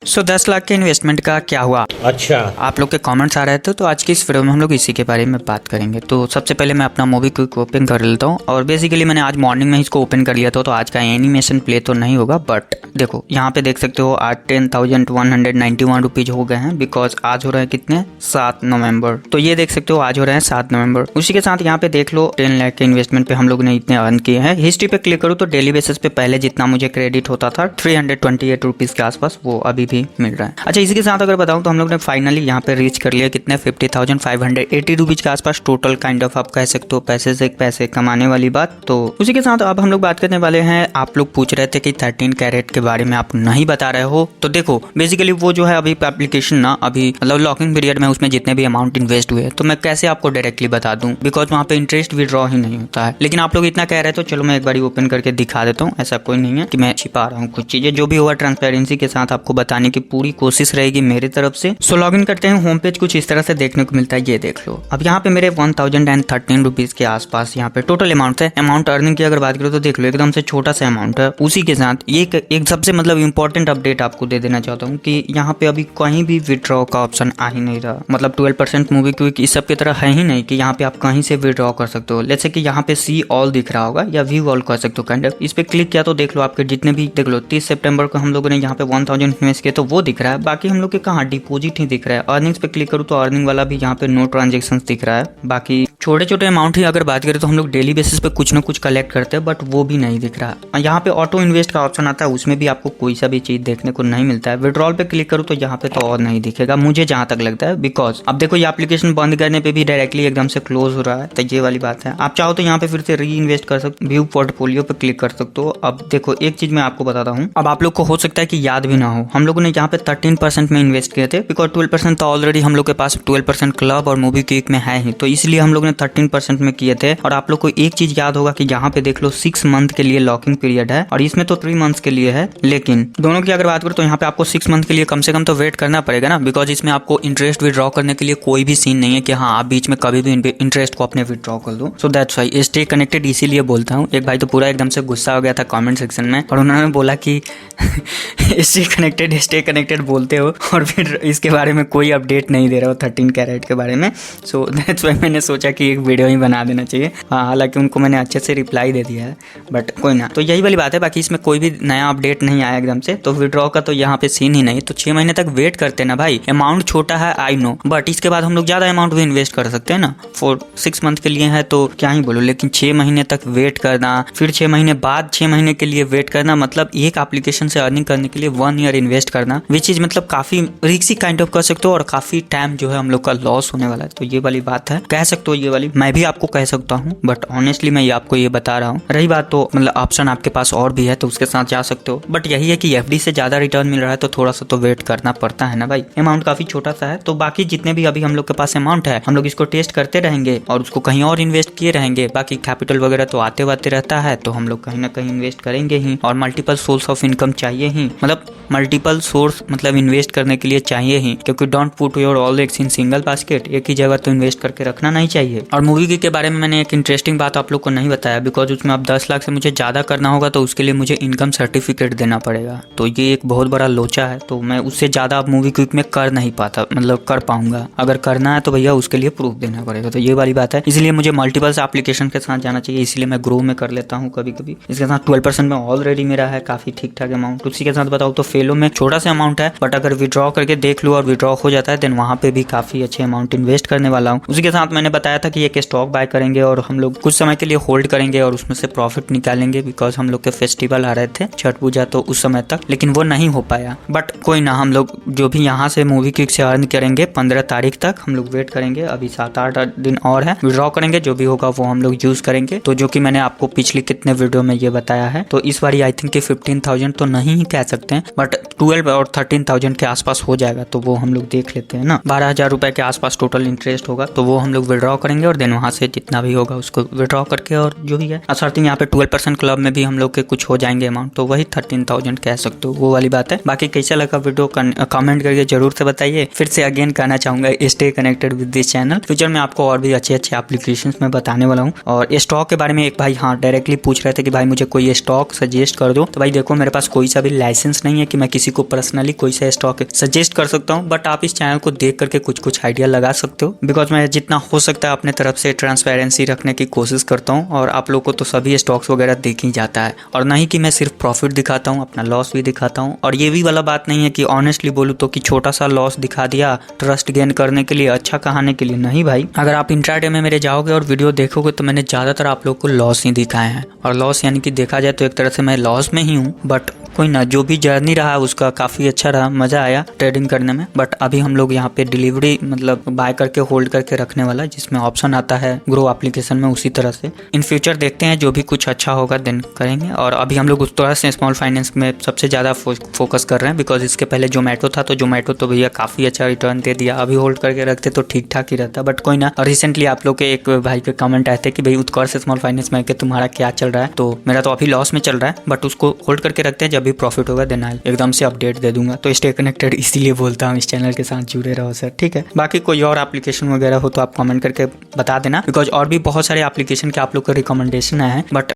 10 लाख के इन्वेस्टमेंट का क्या हुआ। अच्छा, आप लोग के कमेंट्स आ रहे थे तो आज की इस वीडियो में हम लोग इसी के बारे में बात करेंगे। तो सबसे पहले मैं अपना मूवी क्विक ओपन कर लेता हूँ और बेसिकली मैंने आज मॉर्निंग में इसको ओपन कर लिया था, तो आज का एनिमेशन प्ले तो नहीं होगा, बट देखो यहाँ पे देख सकते हो आज 10,191 रुपीज हो गए हैं, बिकॉज आज हो रहे हैं कितने 7 नवंबर। तो ये देख सकते हो आज हो रहे हैं 7 नवंबर। उसी के साथ यहाँ पे देख लो 10 लाख के इन्वेस्टमेंट पे हम लोग ने इतने अर्न किए हैं। हिस्ट्री पे क्लिक करूँ तो डेली बेसिस पे पहले जितना मुझे क्रेडिट होता था 328 रुपीज के आसपास, वो अभी भी मिल रहा है। अच्छा, इसी के साथ अगर बताऊं तो हम लोग ने फाइनली यहाँ पे रीच कर लिया कितने 50,580 रुपीज के आसपास टोटल, काइंड ऑफ आप कह सकते हो पैसे से पैसे कमाने वाली बात। तो उसी के साथ अब हम लोग बात करने वाले हैं। आप लोग पूछ रहे थे कि 13 कैरेट के बारे में आप नहीं बता रहे हो, तो देखो बेसिकली वो जो है अभी एप्लीकेशन ना अभी मतलब लॉकिंग पीरियड में उसमें जितने भी अमाउंट इन्वेस्ट हुए तो मैं कैसे आपको डायरेक्टली बता दूं, बिकॉज वहाँ पे इंटरेस्ट विड्रॉ ही नहीं होता है। लेकिन आप लोग इतना कह रहे थे, चलो मैं एक बार ओपन करके दिखा देता हूँ। ऐसा कोई नहीं है कि मैं छिपा रहा हूँ कुछ चीजें, जो भी हुआ ट्रांसपेरेंसी के साथ आपको बताने की पूरी कोशिश रहेगी मेरी तरफ से। सो लॉग इन करते हैं। होम पेज कुछ इस तरह से देखने को मिलता है, ये देख लो। अब यहाँ पे मेरे 1013 रुपीज के आसपास यहाँ पे टोटल अमाउंट है। अमाउंट अर्निंग की अगर बात करो तो देख लो एकदम से छोटा सा अमाउंट है। उसी के साथ एक सबसे मतलब इंपॉर्टेंट अपडेट आपको दे देना चाहता हूँ कि यहाँ पे अभी कहीं भी विड्रॉ का ऑप्शन आ ही नहीं रहा। मतलब 12% मूवी क्विक इस सब की तरह है ही नहीं कि यहाँ पे आप कहीं से विड्रॉ कर सकते हो। जैसे कि यहाँ पे सी ऑल दिख रहा होगा या व्यू ऑल कर सकते हो काइंड ऑफ। इस पे क्लिक किया तो देख लो आपके जितने भी देख लो 30 सितंबर को हम लोगों ने यहाँ पे 1000 इन्वेस्ट किया तो वो दिख रहा है। बाकी हम लोग के कहाँ डिपोजिट ही दिख रहा है। अर्निंग्स पे क्लिक करूँ तो अर्निंग वाला भी यहाँ पे नो ट्रांजेक्शंस दिख रहा है। बाकी छोटे छोटे अमाउंट ही अगर बात करें तो हम लोग डेली बेसिस पे कुछ ना कुछ कलेक्ट करते हैं, बट वो भी नहीं दिख रहा। यहाँ पे ऑटो इन्वेस्ट का ऑप्शन आता है, उसमें भी आपको कोई सा भी चीज देखने को नहीं मिलता है। विड्रॉल पे क्लिक करूँ तो यहाँ पे तो और नहीं दिखेगा मुझे जहाँ तक लगता है, बिकॉज अब देखो ये एप्लीकेशन बंद करने पे भी डायरेक्टली एकदम से क्लोज हो रहा है। तो ये वाली बात है। आप चाहो तो यहाँ पे फिर से री इन्वेस्ट कर सकते, व्यू पोर्टफोलियो पे क्लिक कर सकते हो। अब देखो एक चीज मैं आपको बताता हूँ, अब आप लोग को हो सकता है कि याद भी ना हो, हम लोगों ने यहाँ पे 13% में इन्वेस्ट किए थे, बिकॉज 12% तो ऑलरेडी हम लोग के पास 12% क्लब और मूवी क्विक में है ही, तो इसलिए हम लोग ने 13% में किए थे। और आप लोग को एक चीज याद होगा कि यहाँ पे देख लो 6 मंथ के लिए लॉकिंग पीरियड है और इसमें तो 3 मंथ्स के लिए है। लेकिन दोनों की अगर बात करो तो यहाँ पे आपको 6 मंथ के लिए कम से कम तो वेट करना पड़ेगा ना, बिकॉज इसमें आपको इंटरेस्ट विड्रॉ करने के लिए कोई भी सीन नहीं है कि हाँ आप बीच में कभी भी इंटरेस्ट को अपने विड्रॉ कर दो। So that's why stay connected इसीलिए बोलता हूँ। एक भाई तो पूरा एकदम से गुस्सा हो गया था कमेंट सेक्शन में और उन्होंने बोला कि स्टे कनेक्टेड बोलते हो और फिर इसके बारे में कोई अपडेट नहीं दे रहा हो 13 कैरेट के बारे में। सो दैट्स व्हाई मैंने सोचा कि एक वीडियो ही बना देना चाहिए। हाँ, हालांकि उनको मैंने अच्छे से रिप्लाई दे दिया है, बट कोई ना। तो यही वाली बात है, बाकी इसमें कोई भी नया अपडेट नहीं आया एकदम से। तो विड्रॉ का तो यहाँ पे सीन ही नहीं, तो 6 महीने तक वेट करते ना भाई। अमाउंट छोटा है आई नो, बट इसके बाद हम लोग ज्यादा अमाउंट भी इन्वेस्ट कर सकते हैं ना। 6 मंथ के लिए है तो क्या ही बोलो, लेकिन 6 महीने तक वेट करना, फिर 6 महीने बाद 6 महीने के लिए वेट करना, मतलब एक एप्लीकेशन से अर्निंग करने के लिए 1 ईयर इन्वेस्ट करना, विच चीज मतलब काफी रिस्की काइंड ऑफ कर सकते हो और काफी टाइम जो है हम लोग का लॉस होने वाला है। तो ये वाली बात है, कह सकते हो ये वाली मैं भी आपको कह सकता हूँ, बट ऑनेस्टली मैं आपको ये बता रहा हूँ। रही बात तो मतलब ऑप्शन आपके पास और भी है तो उसके साथ जा सकते हो, बट यही है कि एफडी से ज्यादा रिटर्न मिल रहा है तो थोड़ा सा तो वेट करना पड़ता है ना भाई। अमाउंट काफी छोटा सा है, तो बाकी जितने भी अभी हम लोग के पास अमाउंट है हम लोग इसको टेस्ट करते रहेंगे और उसको कहीं और इन्वेस्ट किए रहेंगे। बाकी कैपिटल वगैरह तो आते वाते रहता है, तो हम लोग कहीं ना कहीं इन्वेस्ट करेंगे ही। और मल्टीपल सोर्स ऑफ इनकम चाहिए ही, मतलब मल्टीपल सोर्स मतलब इन्वेस्ट करने के लिए चाहिए ही, क्योंकि don't put your all eggs in single basket. एक ही जगह तो इन्वेस्ट करके रखना नहीं चाहिए। और मूवी के बारे में मैंने एक इंटरेस्टिंग बात आप लोग को नहीं बताया, बिकॉज उसमें अब 10 लाख से मुझे ज्यादा करना होगा तो उसके लिए मुझे इनकम सर्टिफिकेट देना पड़ेगा। तो ये एक बहुत बड़ा लोचा है, तो मैं उससे ज्यादा अब मूवी क्विक में कर नहीं पाता, मतलब कर पाऊंगा। अगर करना है तो भैया उसके लिए प्रूफ देना पड़ेगा। तो ये वाली बात है, इसलिए मुझे मल्टीपल्स एप्लीकेशन के साथ जाना चाहिए, इसलिए मैं ग्रो में कर लेता हूँ कभी कभी। इसके साथ 12% में ऑलरेडी मेरा है काफी ठीक ठाक अमाउंट। उसी के साथ बताऊँ तो फेलो में छोटा सा अमाउंट है, बट अगर विड्रॉ करके देख लो और विड्रॉ हो जाता है देन वहाँ पे भी काफी अच्छे अमाउंट इन्वेस्ट करने वाला हूँ। उसी के साथ मैंने बताया था कि एक स्टॉक बाय करेंगे और हम लोग कुछ समय के लिए होल्ड करेंगे और उसमें से प्रॉफिट निकालेंगे, बिकॉज हम लोग के फेस्टिवल आ रहे थे छठ पूजा तो उस समय तक, लेकिन वो नहीं हो पाया। बट कोई ना, हम लोग जो भी यहाँ से मूवी क्विक से अर्न करेंगे 15 तारीख तक हम लोग वेट करेंगे। अभी 7-8 दिन और है, विड्रॉ करेंगे, जो भी होगा वो हम लोग यूज करेंगे। तो जो कि मैंने आपको पिछली कितने वीडियो में ये बताया है, तो इस बार आई थिंक 15,000 तो नहीं ही कह सकते हैं, बट 12 और 13,000 के आसपास हो जाएगा। तो वो हम लोग देख लेते हैं ना, 12,000 रुपए के आसपास टोटल इंटरेस्ट होगा, तो वो हम लोग विड्रॉ करेंगे। जाएंगे और देन वहाँ से जितना भी होगा उसको विड्रॉ करके और जो भी है असर्टिंग यहाँ पे 12% क्लब में भी हम लोग के कुछ हो जाएंगे अमाउंट, तो वही 13,000 कह सकते हो, वो वाली बात है। बाकी कैसा लगा वीडियो कमेंट करके जरूर से बताइए। फिर से अगेन कहना चाहूंगा stay connected with this channel. Future में आपको और भी अच्छे अच्छे एप्लीकेशन में बताने वाला हूँ। और स्टॉक के बारे में एक भाई हाँ डायरेक्टली पूछ रहे थे कि भाई मुझे कोई स्टॉक सजेस्ट कर दो, तो भाई देखो मेरे पास कोई सा भी लाइसेंस नहीं है कि मैं किसी को पर्सनली कोई सा स्टॉक सजेस्ट कर सकता हूँ, बट आप इस चैनल को देख करके कुछ आइडिया लगा सकते हो। बिकॉज मैं जितना हो सकता है अपने तरफ से ट्रांसपेरेंसी रखने की कोशिश करता हूँ, और आप लोग को तो सभी स्टॉक्स वगैरह देख ही जाता है, और ना ही कि मैं सिर्फ प्रॉफिट दिखाता हूँ, अपना लॉस भी दिखाता हूँ। और ये भी वाला बात नहीं है कि ऑनेस्टली बोलूँ तो कि छोटा सा लॉस दिखा दिया ट्रस्ट गेन करने के लिए, अच्छा कहाने के लिए नहीं भाई। अगर आप इंट्राडे में मेरे जाओगे और वीडियो देखोगे तो मैंने ज्यादातर आप लोग को लॉस ही दिखाए हैं, और लॉस यानी कि देखा जाए तो एक तरह से मैं लॉस में ही हूँ, बट कोई ना, जो भी जर्नी रहा उसका काफी अच्छा रहा, मजा आया ट्रेडिंग करने में। बट अभी हम लोग यहाँ पे डिलीवरी मतलब बाय करके होल्ड करके रखने वाला, जिसमें ऑप्शन आता है ग्रो एप्लीकेशन में, उसी तरह से इन फ्यूचर देखते हैं जो भी कुछ अच्छा होगा देन करेंगे। और अभी हम लोग उस तरह से स्मॉल फाइनेंस में सबसे ज्यादा फोकस कर रहे हैं, बिकॉज इसके पहले जोमेटो था, तो जोमेटो तो भैया काफी अच्छा रिटर्न दे दिया, अभी होल्ड करके रखते तो ठीक ठाक ही रहता, बट कोई ना। और रिसेंटली आप लोग के एक भाई के कमेंट आए थे कि भाई उत्कर्ष स्मॉल फाइनेंस में तुम्हारा क्या चल रहा है, तो मेरा तो अभी लॉस में चल रहा है, बट उसको होल्ड करके रखते हैं, जब भी प्रॉफिट होगा देन एकदम से अपडेट दे दूंगा। तो स्टे कनेक्टेड इसीलिए बोलता हूँ, इस चैनल के साथ जुड़े रहो सर, ठीक है। बाकी कोई और एप्लीकेशन वगैरह हो तो आप कमेंट करके बता देना, बिकॉज और भी बहुत सारे एप्लीकेशन के आप लोग का रिकमेंडेशन आए हैं, बट